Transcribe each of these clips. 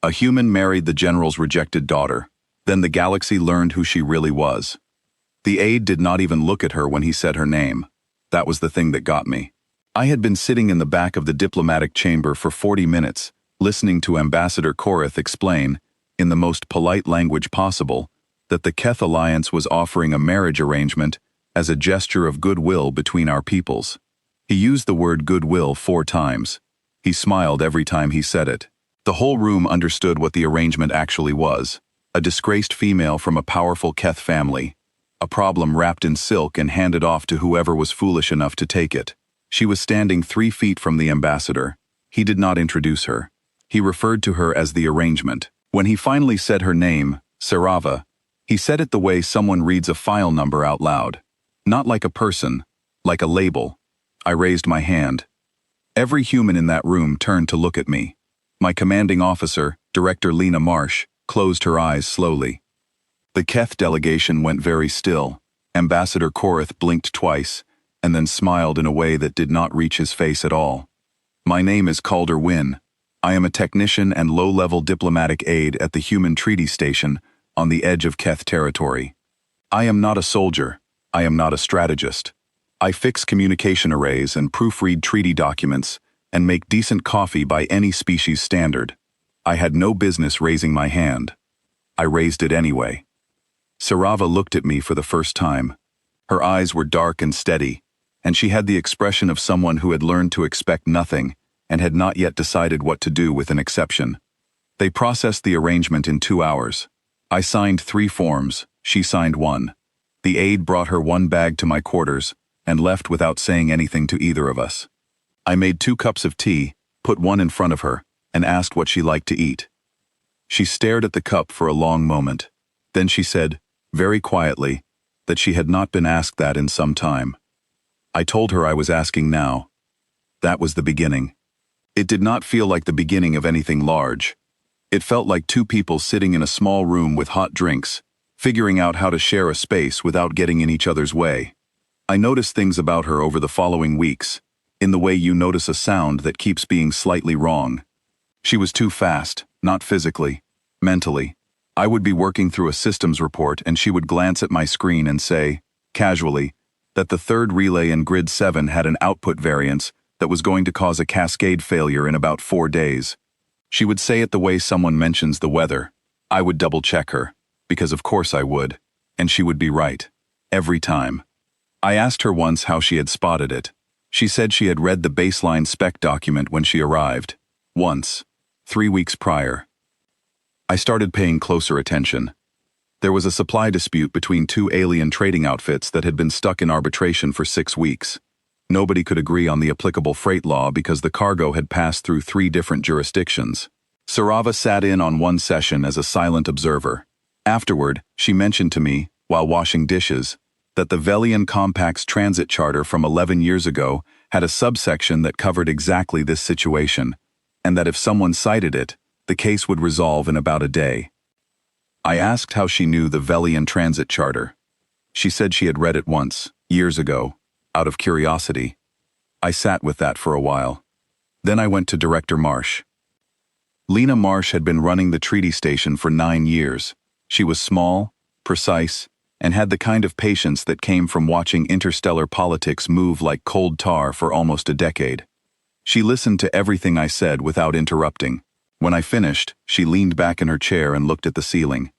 A human married the general's rejected daughter. Then the galaxy learned who she really was. The aide did not even look at her when he said her name. That was the thing that got me. I had been sitting in the back of the diplomatic chamber for 40 minutes, listening to Ambassador Korath explain, in the most polite language possible, that the Keth Alliance was offering a marriage arrangement as a gesture of goodwill between our peoples. He used the word goodwill 4 times. He smiled every time he said it. The whole room understood what the arrangement actually was. A disgraced female from a powerful Keth family. A problem wrapped in silk and handed off to whoever was foolish enough to take it. She was standing 3 feet from the ambassador. He did not introduce her. He referred to her as the arrangement. When he finally said her name, Sarava, he said it the way someone reads a file number out loud. Not like a person, like a label. I raised my hand. Every human in that room turned to look at me. My commanding officer, Director Lena Marsh, closed her eyes slowly. The Keth delegation went very still. Ambassador Korath blinked twice, and then smiled in a way that did not reach his face at all. My name is Calder Wynn. I am a technician and low-level diplomatic aide at the Human Treaty Station on the edge of Keth territory. I am not a soldier. I am not a strategist. I fix communication arrays and proofread treaty documents and make decent coffee by any species standard. I had no business raising my hand. I raised it anyway. Sarava looked at me for the first time. Her eyes were dark and steady, and she had the expression of someone who had learned to expect nothing and had not yet decided what to do with an exception. They processed the arrangement in 2 hours. I signed 3 forms, she signed 1. The aide brought her 1 bag to my quarters and left without saying anything to either of us. I made 2 cups of tea, put 1 in front of her, and asked what she liked to eat. She stared at the cup for a long moment. Then she said, very quietly, that she had not been asked that in some time. I told her I was asking now. That was the beginning. It did not feel like the beginning of anything large. It felt like 2 people sitting in a small room with hot drinks, figuring out how to share a space without getting in each other's way. I noticed things about her over the following weeks, in the way you notice a sound that keeps being slightly wrong. She was too fast, not physically, mentally. I would be working through a systems report and she would glance at my screen and say, casually, that the 3rd relay in grid 7 had an output variance that was going to cause a cascade failure in about 4 days. She would say it the way someone mentions the weather. I would double-check her, because of course I would, and she would be right. Every time. I asked her once how she had spotted it. She said she had read the baseline spec document when she arrived. Once. 3 weeks prior. I started paying closer attention. There was a supply dispute between 2 alien trading outfits that had been stuck in arbitration for 6 weeks. Nobody could agree on the applicable freight law because the cargo had passed through 3 different jurisdictions. Sarava sat in on one session as a silent observer. Afterward, she mentioned to me, while washing dishes, that the Velian Compact's transit charter from 11 years ago had a subsection that covered exactly this situation, and that if someone cited it, the case would resolve in about a day. I asked how she knew the Velian transit charter. She said she had read it once, years ago, out of curiosity. I sat with that for a while. Then I went to Director Marsh. Lena Marsh had been running the treaty station for 9 years. She was small, precise, and had the kind of patience that came from watching interstellar politics move like cold tar for almost a decade. She listened to everything I said without interrupting. When I finished, she leaned back in her chair and looked at the ceiling.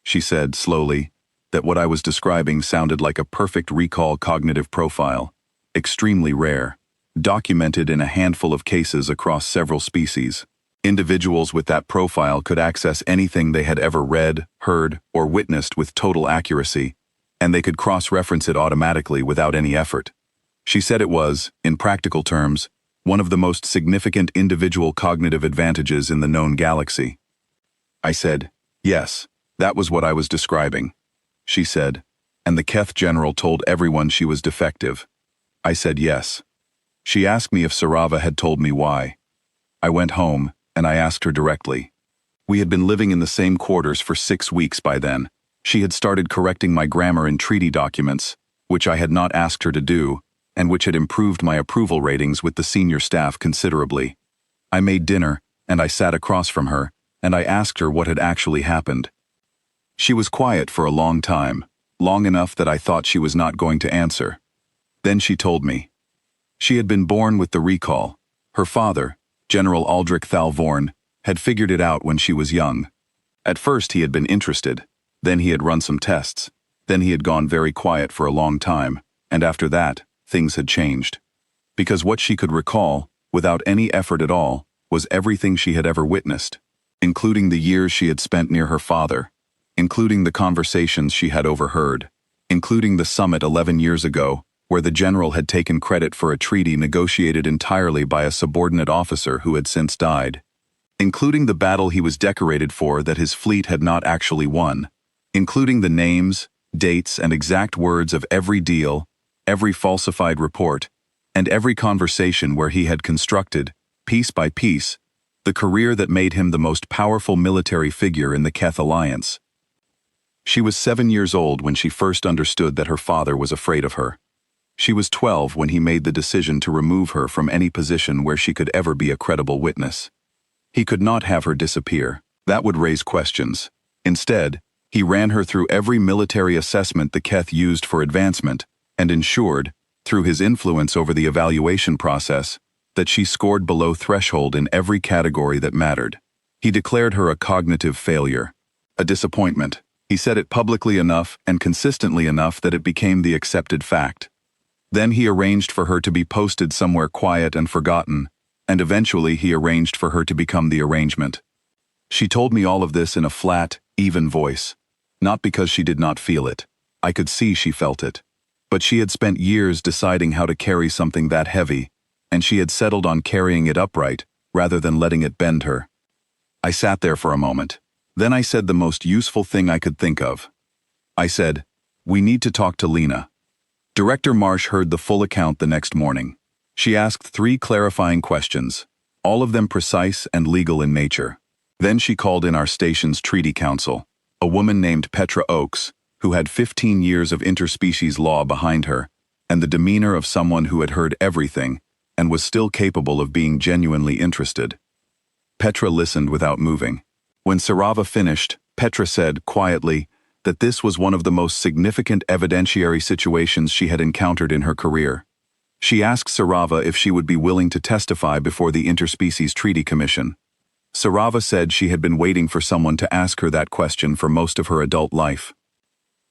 She said, slowly, that what I was describing sounded like a perfect recall cognitive profile, extremely rare, documented in a handful of cases across several species. Individuals with that profile could access anything they had ever read, heard, or witnessed with total accuracy, and they could cross-reference it automatically without any effort. She said it was, in practical terms, one of the most significant individual cognitive advantages in the known galaxy. I said, yes, that was what I was describing. She said, and the Keth general told everyone she was defective. I said yes. She asked me if Sarava had told me why. I went home, and I asked her directly. We had been living in the same quarters for 6 weeks by then. She had started correcting my grammar in treaty documents, which I had not asked her to do, and which had improved my approval ratings with the senior staff considerably. I made dinner, and I sat across from her, and I asked her what had actually happened. She was quiet for a long time, long enough that I thought she was not going to answer. Then she told me. She had been born with the recall. Her father, General Aldrich Thalvorn, had figured it out when she was young. At first he had been interested, then he had run some tests, then he had gone very quiet for a long time, and after that, things had changed. Because what she could recall, without any effort at all, was everything she had ever witnessed, including the years she had spent near her father, including the conversations she had overheard, including the summit 11 years ago, where the general had taken credit for a treaty negotiated entirely by a subordinate officer who had since died, including the battle he was decorated for that his fleet had not actually won, including the names, dates, and exact words of every deal, every falsified report, and every conversation where he had constructed, piece by piece, the career that made him the most powerful military figure in the Keth Alliance. She was 7 years old when she first understood that her father was afraid of her. She was 12 when he made the decision to remove her from any position where she could ever be a credible witness. He could not have her disappear. That would raise questions. Instead, he ran her through every military assessment the Keth used for advancement and ensured, through his influence over the evaluation process, that she scored below threshold in every category that mattered. He declared her a cognitive failure, a disappointment. He said it publicly enough and consistently enough that it became the accepted fact. Then he arranged for her to be posted somewhere quiet and forgotten, and eventually he arranged for her to become the arrangement. She told me all of this in a flat, even voice. Not because she did not feel it. I could see she felt it. But she had spent years deciding how to carry something that heavy, and she had settled on carrying it upright, rather than letting it bend her. I sat there for a moment. Then I said the most useful thing I could think of. I said, "We need to talk to Lena." Director Marsh heard the full account the next morning. She asked 3 clarifying questions, all of them precise and legal in nature. Then she called in our station's treaty counsel, a woman named Petra Oakes, who had 15 years of interspecies law behind her, and the demeanor of someone who had heard everything and was still capable of being genuinely interested. Petra listened without moving. When Sarava finished, Petra said, quietly, that this was one of the most significant evidentiary situations she had encountered in her career. She asked Sarava if she would be willing to testify before the Interspecies Treaty Commission. Sarava said she had been waiting for someone to ask her that question for most of her adult life.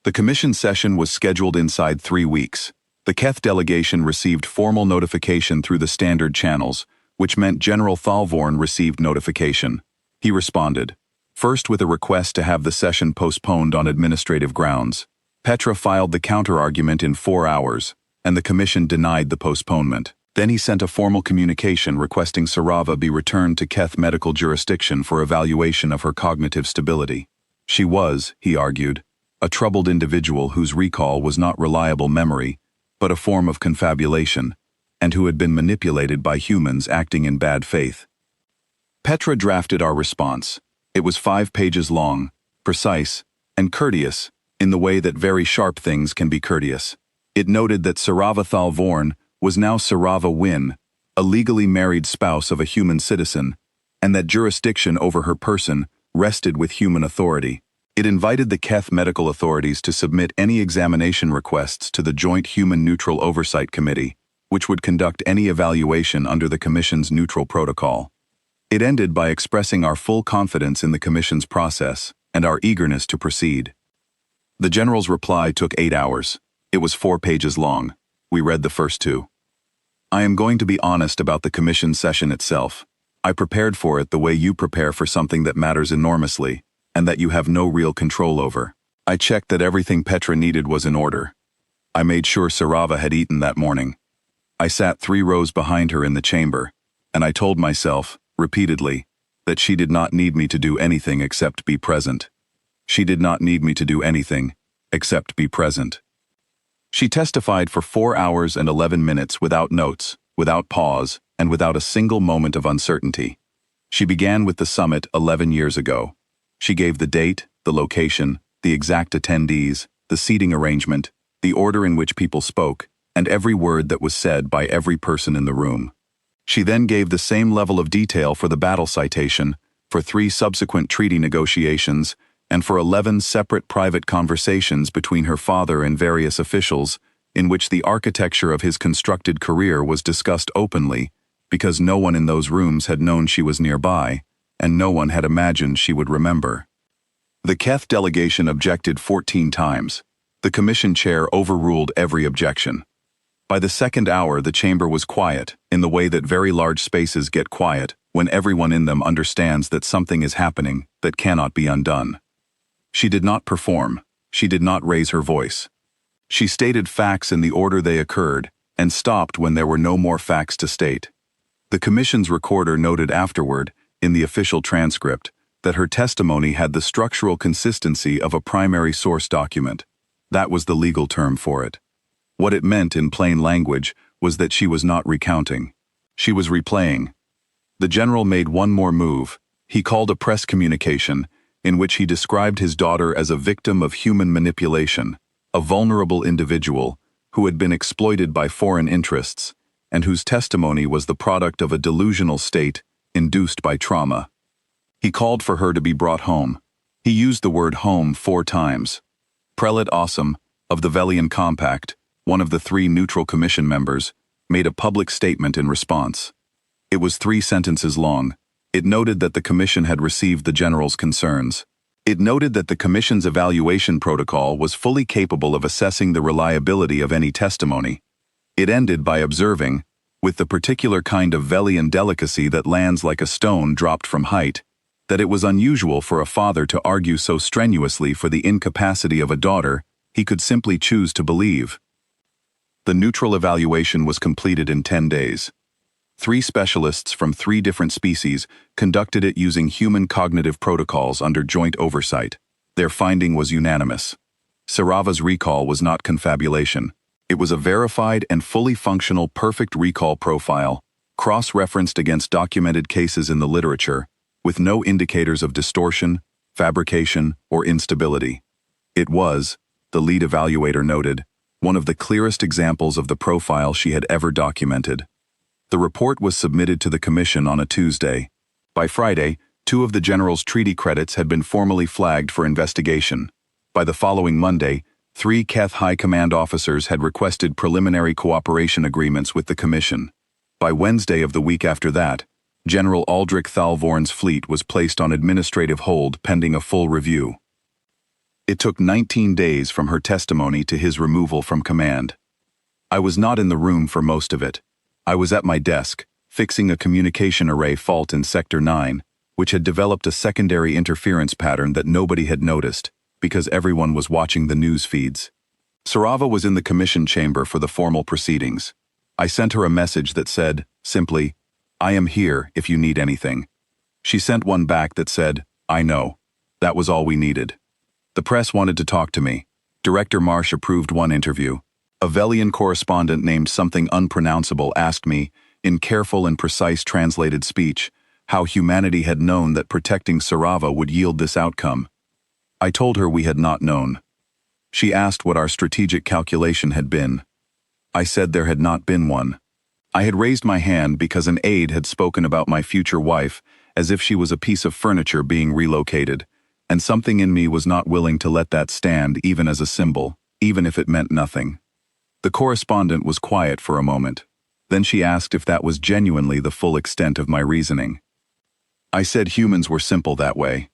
The commission session was scheduled inside 3 weeks. The Keth delegation received formal notification through the standard channels, which meant General Thalvorn received notification. He responded, first with a request to have the session postponed on administrative grounds. Petra filed the counter-argument in 4 hours, and the commission denied the postponement. Then he sent a formal communication requesting Sarava be returned to Keth medical jurisdiction for evaluation of her cognitive stability. She was, he argued, a troubled individual whose recall was not reliable memory, but a form of confabulation, and who had been manipulated by humans acting in bad faith. Petra drafted our response. It was 5 pages long, precise, and courteous, in the way that very sharp things can be courteous. It noted that Sarava Thalvorn was now Sarava Wynn, a legally married spouse of a human citizen, and that jurisdiction over her person rested with human authority. It invited the Keth medical authorities to submit any examination requests to the Joint Human Neutral Oversight Committee, which would conduct any evaluation under the Commission's neutral protocol. It ended by expressing our full confidence in the Commission's process and our eagerness to proceed. The General's reply took 8 hours. It was 4 pages long. We read the first 2. I am going to be honest about the Commission session itself. I prepared for it the way you prepare for something that matters enormously, and that you have no real control over. I checked that everything Petra needed was in order. I made sure Sarava had eaten that morning. I sat 3 rows behind her in the chamber, and I told myself, repeatedly, that she did not need me to do anything except be present. She did not need me to do anything except be present. She testified for 4 hours and 11 minutes without notes, without pause, and without a single moment of uncertainty. She began with the summit 11 years ago. She gave the date, the location, the exact attendees, the seating arrangement, the order in which people spoke, and every word that was said by every person in the room. She then gave the same level of detail for the battle citation, for 3 subsequent treaty negotiations, and for 11 separate private conversations between her father and various officials, in which the architecture of his constructed career was discussed openly, because no one in those rooms had known she was nearby, and no one had imagined she would remember. The Keth delegation objected 14 times. The commission chair overruled every objection. By the second hour, the chamber was quiet, in the way that very large spaces get quiet when everyone in them understands that something is happening that cannot be undone. She did not perform. She did not raise her voice. She stated facts in the order they occurred and stopped when there were no more facts to state. The commission's recorder noted afterward, in the official transcript, that her testimony had the structural consistency of a primary source document. That was the legal term for it. What it meant in plain language was that she was not recounting. She was replaying. The general made one more move. He called a press communication in which he described his daughter as a victim of human manipulation, a vulnerable individual who had been exploited by foreign interests and whose testimony was the product of a delusional state induced by trauma. He called for her to be brought home. He used the word home 4 times. Prelate Awesome, of the Velian Compact, one of the 3 neutral commission members, made a public statement in response. It was 3 sentences long. It noted that the commission had received the general's concerns. It noted that the commission's evaluation protocol was fully capable of assessing the reliability of any testimony. It ended by observing, with the particular kind of Velian delicacy that lands like a stone dropped from height, that it was unusual for a father to argue so strenuously for the incapacity of a daughter he could simply choose to believe. The neutral evaluation was completed in 10 days. 3 specialists from 3 different species conducted it using human cognitive protocols under joint oversight. Their finding was unanimous. Sarava's recall was not confabulation. It was a verified and fully functional perfect recall profile, cross-referenced against documented cases in the literature, with no indicators of distortion, fabrication, or instability. It was, the lead evaluator noted, one of the clearest examples of the profile she had ever documented. The report was submitted to the commission on a Tuesday. By Friday, 2 of the general's treaty credits had been formally flagged for investigation. By the following Monday, 3 Keth High Command officers had requested preliminary cooperation agreements with the commission. By Wednesday of the week after that, General Aldrich Thalvorn's fleet was placed on administrative hold pending a full review. It took 19 days from her testimony to his removal from command. I was not in the room for most of it. I was at my desk, fixing a communication array fault in Sector 9, which had developed a secondary interference pattern that nobody had noticed, because everyone was watching the news feeds. Sarava was in the commission chamber for the formal proceedings. I sent her a message that said, simply, "I am here if you need anything." She sent one back that said, "I know." That was all we needed. The press wanted to talk to me. Director Marsh approved one interview. A Velian correspondent named something unpronounceable asked me, in careful and precise translated speech, how humanity had known that protecting Sarava would yield this outcome. I told her we had not known. She asked what our strategic calculation had been. I said there had not been one. I had raised my hand because an aide had spoken about my future wife as if she was a piece of furniture being relocated, and something in me was not willing to let that stand even as a symbol, even if it meant nothing. The correspondent was quiet for a moment. Then she asked if that was genuinely the full extent of my reasoning. I said humans were simple that way.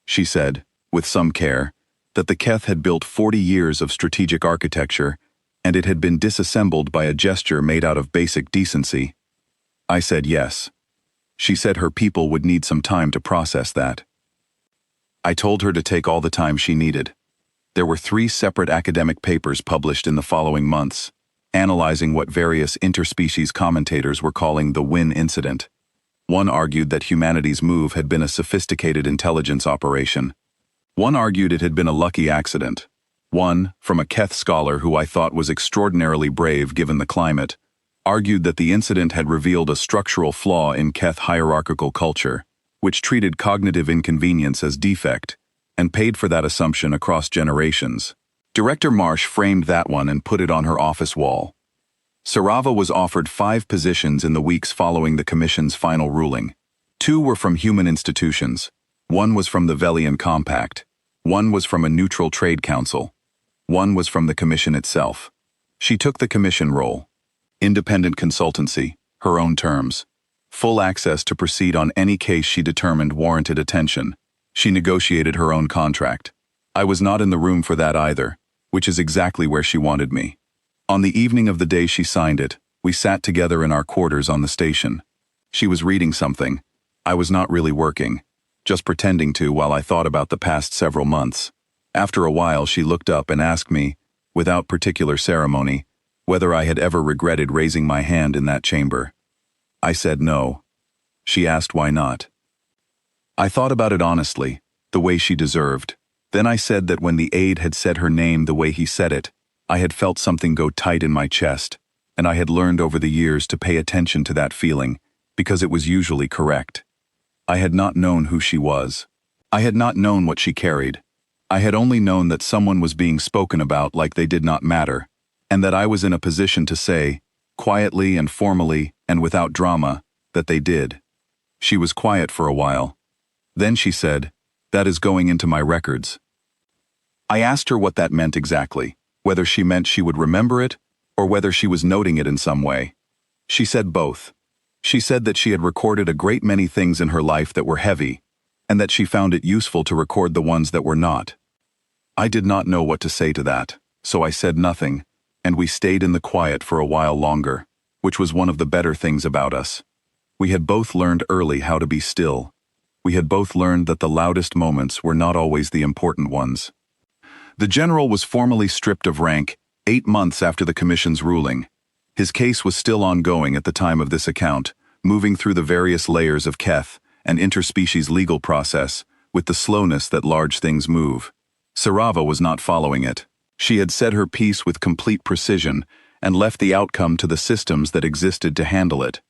She said, with some care, that the Keth had built 40 years of strategic architecture, and it had been disassembled by a gesture made out of basic decency. I said yes. She said her people would need some time to process that. I told her to take all the time she needed. There were 3 separate academic papers published in the following months, analyzing what various interspecies commentators were calling the Wynn incident. One argued that humanity's move had been a sophisticated intelligence operation. One argued it had been a lucky accident. One, from a Keth scholar who I thought was extraordinarily brave given the climate, argued that the incident had revealed a structural flaw in Keth hierarchical culture, which treated cognitive inconvenience as defect, and paid for that assumption across generations. Director Marsh framed that one and put it on her office wall. Sarava was offered 5 positions in the weeks following the commission's final ruling. 2 were from human institutions. 1 was from the Velian Compact. 1 was from a neutral trade council. 1 was from the commission itself. She took the commission role. Independent consultancy, her own terms. Full access to proceed on any case she determined warranted attention. She negotiated her own contract. I was not in the room for that either, which is exactly where she wanted me. On the evening of the day she signed it, we sat together in our quarters on the station. She was reading something. I was not really working, just pretending to while I thought about the past several months. After a while, she looked up and asked me, without particular ceremony, whether I had ever regretted raising my hand in that chamber. I said no. She asked why not. I thought about it honestly, the way she deserved. Then I said that when the aide had said her name the way he said it, I had felt something go tight in my chest, and I had learned over the years to pay attention to that feeling, because it was usually correct. I had not known who she was. I had not known what she carried. I had only known that someone was being spoken about like they did not matter, and that I was in a position to say, quietly and formally and without drama, that they did. She was quiet for a while. Then she said, "That is going into my records." I asked her what that meant exactly, whether she meant she would remember it, or whether she was noting it in some way. She said both. She said that she had recorded a great many things in her life that were heavy, and that she found it useful to record the ones that were not. I did not know what to say to that, so I said nothing, and we stayed in the quiet for a while longer, which was one of the better things about us. We had both learned early how to be still. We had both learned that the loudest moments were not always the important ones. The general was formally stripped of rank 8 months after the commission's ruling. His case was still ongoing at the time of this account, moving through the various layers of Keth and interspecies legal process with the slowness that large things move. Sarava was not following it. She had said her piece with complete precision and left the outcome to the systems that existed to handle it.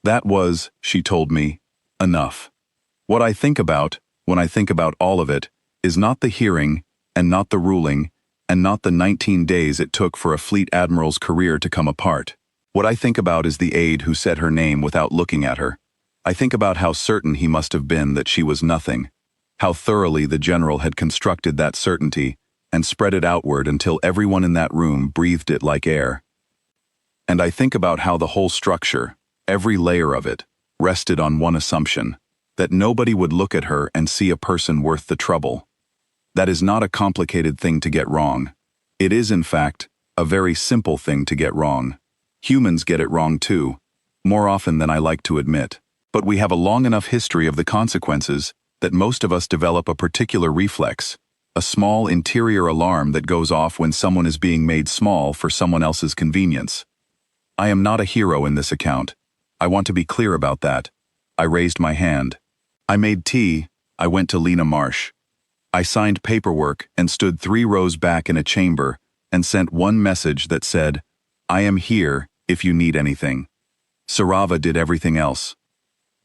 That was, she told me, enough. What I think about, when I think about all of it, is not the hearing, and not the ruling, and not the 19 days it took for a fleet admiral's career to come apart. What I think about is the aide who said her name without looking at her. I think about how certain he must have been that she was nothing, how thoroughly the general had constructed that certainty and spread it outward until everyone in that room breathed it like air. And I think about how the whole structure, every layer of it, rested on one assumption, that nobody would look at her and see a person worth the trouble. That is not a complicated thing to get wrong. It is, in fact, a very simple thing to get wrong. Humans get it wrong too, more often than I like to admit. But we have a long enough history of the consequences that most of us develop a particular reflex, a small interior alarm that goes off when someone is being made small for someone else's convenience. I am not a hero in this account. I want to be clear about that. I raised my hand. I made tea. I went to Lena Marsh. I signed paperwork and stood 3 rows back in a chamber and sent one message that said, "I am here if you need anything." Sarava did everything else.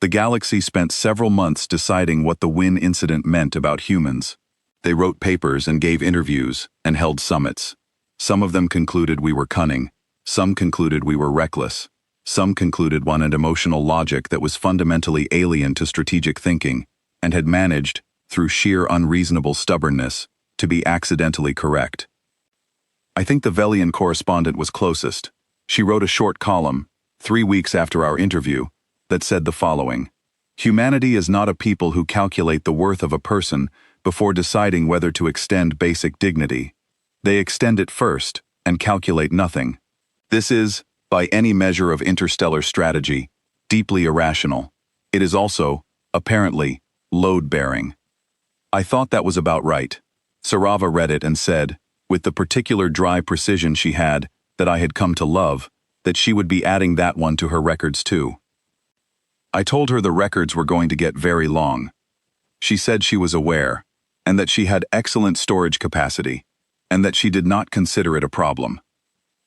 The galaxy spent several months deciding what the Wynn incident meant about humans. They wrote papers and gave interviews and held summits. Some of them concluded we were cunning. Some concluded we were reckless. Some concluded one had emotional logic that was fundamentally alien to strategic thinking and had managed, through sheer unreasonable stubbornness, to be accidentally correct. I think the Velian correspondent was closest. She wrote a short column, 3 weeks after our interview, that said the following: "Humanity is not a people who calculate the worth of a person before deciding whether to extend basic dignity. They extend it first and calculate nothing. This is, by any measure of interstellar strategy, deeply irrational. It is also, apparently, load-bearing." I thought that was about right. Sarava read it and said, with the particular dry precision she had, that I had come to love, that she would be adding that one to her records too. I told her the records were going to get very long. She said she was aware, and that she had excellent storage capacity, and that she did not consider it a problem.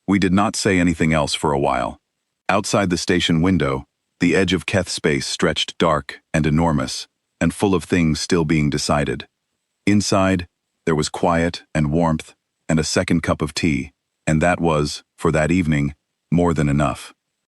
We did not say anything else for a while. Outside the station window, the edge of Keth space stretched dark and enormous, and full of things still being decided. Inside, there was quiet and warmth and a second cup of tea, and that was, for that evening, more than enough.